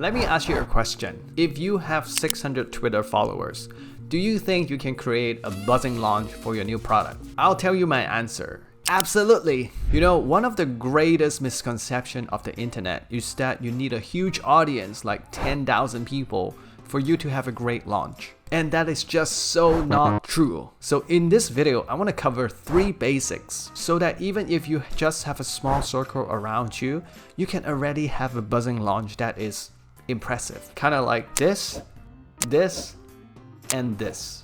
Let me ask you a question. If you have 600 Twitter followers, do you think you can create a buzzing launch for your new product? I'll tell you my answer. Absolutely. You know, one of the greatest misconceptions of the internet is that you need a huge audience like 10,000 people for you to have a great launch. And that is just so not true. So in this video, I want to cover 3 basics so that even if you just have a small circle around you, you can already have a buzzing launch that is impressive. Kind of like this, and this.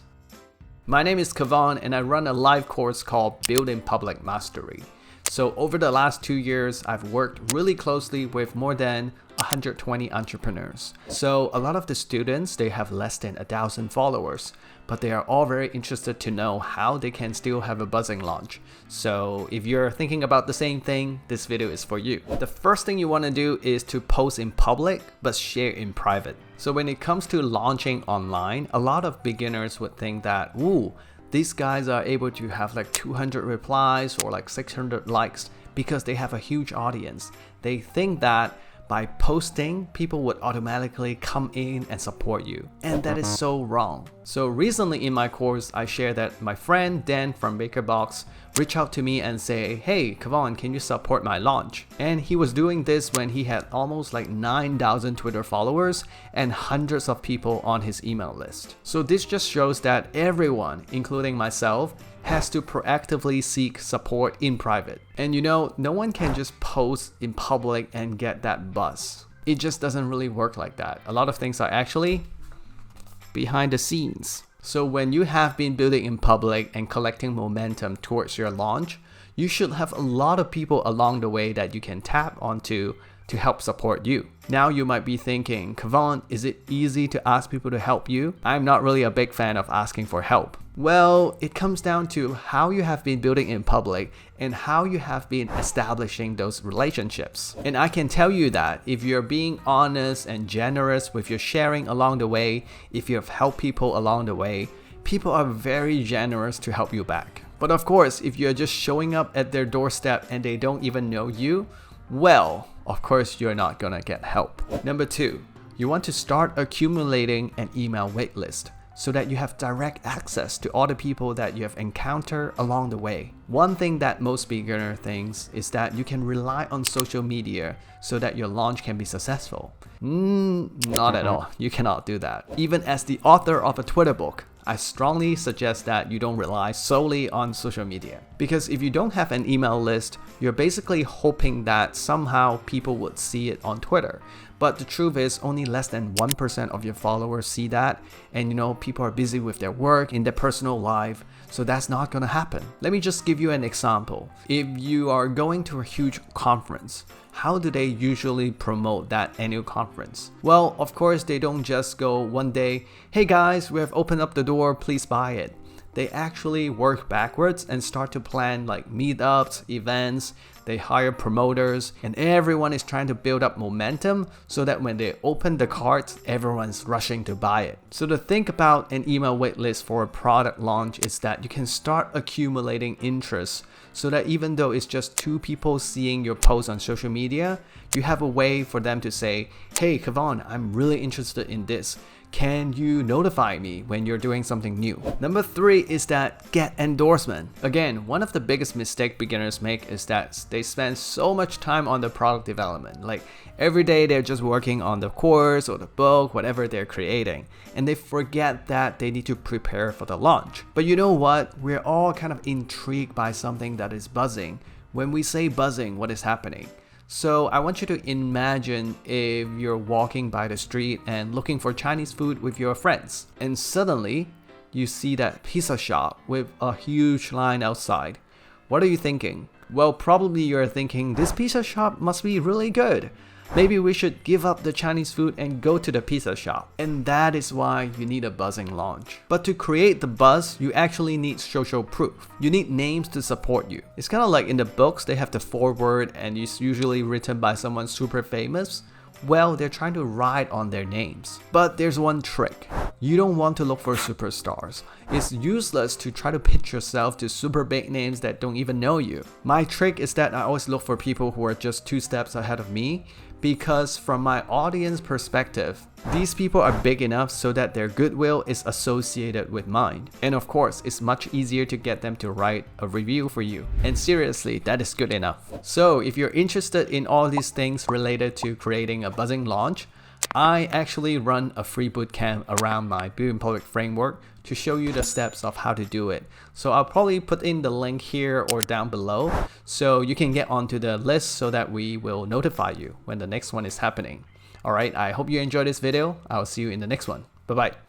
My name is Kavan and I run a live course called Building Public Mastery. So over the last 2 years, I've worked really closely with more than 120 entrepreneurs. So a lot of the students, they have less than 1,000 followers, but they are all very interested to know how they can still have a buzzing launch. So if you're thinking about the same thing, this video is for you. The first thing you want to do is to post in public, but share in private. So when it comes to launching online, a lot of beginners would think that, ooh, these guys are able to have like 200 replies or like 600 likes because they have a huge audience. They think that by posting, people would automatically come in and support you. And that is so wrong. So recently in my course, I shared that my friend Dan from BakerBox reached out to me and say, hey, Kavan, can you support my launch? And he was doing this when he had almost like 9,000 Twitter followers and hundreds of people on his email list. So this just shows that everyone, including myself, has to proactively seek support in private. And you know, no one can just post in public and get that buzz. It just doesn't really work like that. A lot of things are actually behind the scenes. So when you have been building in public and collecting momentum towards your launch, you should have a lot of people along the way that you can tap onto to help support you. Now you might be thinking, Kavan, is it easy to ask people to help you? I'm not really a big fan of asking for help. Well, it comes down to how you have been building in public and how you have been establishing those relationships. And I can tell you that if you're being honest and generous with your sharing along the way, if you have helped people along the way, people are very generous to help you back. But of course, if you're just showing up at their doorstep and they don't even know you, well, of course you're not gonna get help. Number 2, you want to start accumulating an email waitlist so that you have direct access to all the people that you have encountered along the way. One thing that most beginner thinks is that you can rely on social media so that your launch can be successful. Not at all. You cannot do that. Even as the author of a Twitter book, I strongly suggest that you don't rely solely on social media. Because if you don't have an email list, you're basically hoping that somehow people would see it on Twitter. But the truth is only less than 1% of your followers see that. And you know, people are busy with their work, in their personal life. So that's not gonna happen. Let me just give you an example. If you are going to a huge conference, how do they usually promote that annual conference? Well, of course, they don't just go one day, hey guys, we have opened up the door, please buy it. They actually work backwards and start to plan like meetups, events. They hire promoters and everyone is trying to build up momentum so that when they open the carts, everyone's rushing to buy it. So to think about an email waitlist for a product launch is that you can start accumulating interest so that even though it's just 2 people seeing your post on social media, you have a way for them to say, hey Kavan, I'm really interested in this. Can you notify me when you're doing something new? Number 3 is that get endorsement. Again, one of the biggest mistakes beginners make is that they spend so much time on the product development. Like every day they're just working on the course or the book, whatever they're creating. And they forget that they need to prepare for the launch. But you know what? We're all kind of intrigued by something that is buzzing. When we say buzzing, what is happening? So I want you to imagine if you're walking by the street and looking for Chinese food with your friends, and suddenly you see that pizza shop with a huge line outside. What are you thinking? Well, probably you're thinking this pizza shop must be really good. Maybe we should give up the Chinese food and go to the pizza shop. And that is why you need a buzzing launch. But to create the buzz, you actually need social proof. You need names to support you. It's kind of like in the books, they have the foreword and it's usually written by someone super famous. Well, they're trying to ride on their names. But there's one trick. You don't want to look for superstars. It's useless to try to pitch yourself to super big names that don't even know you. My trick is that I always look for people who are just 2 steps ahead of me, because from my audience perspective, these people are big enough so that their goodwill is associated with mine. And of course, it's much easier to get them to write a review for you. And seriously, that is good enough. So if you're interested in all these things related to creating a buzzing launch, I actually run a free bootcamp around my Build in Public framework to show you the steps of how to do it. So I'll probably put in the link here or down below so you can get onto the list so that we will notify you when the next one is happening. Alright, I hope you enjoyed this video. I'll see you in the next one. Bye bye.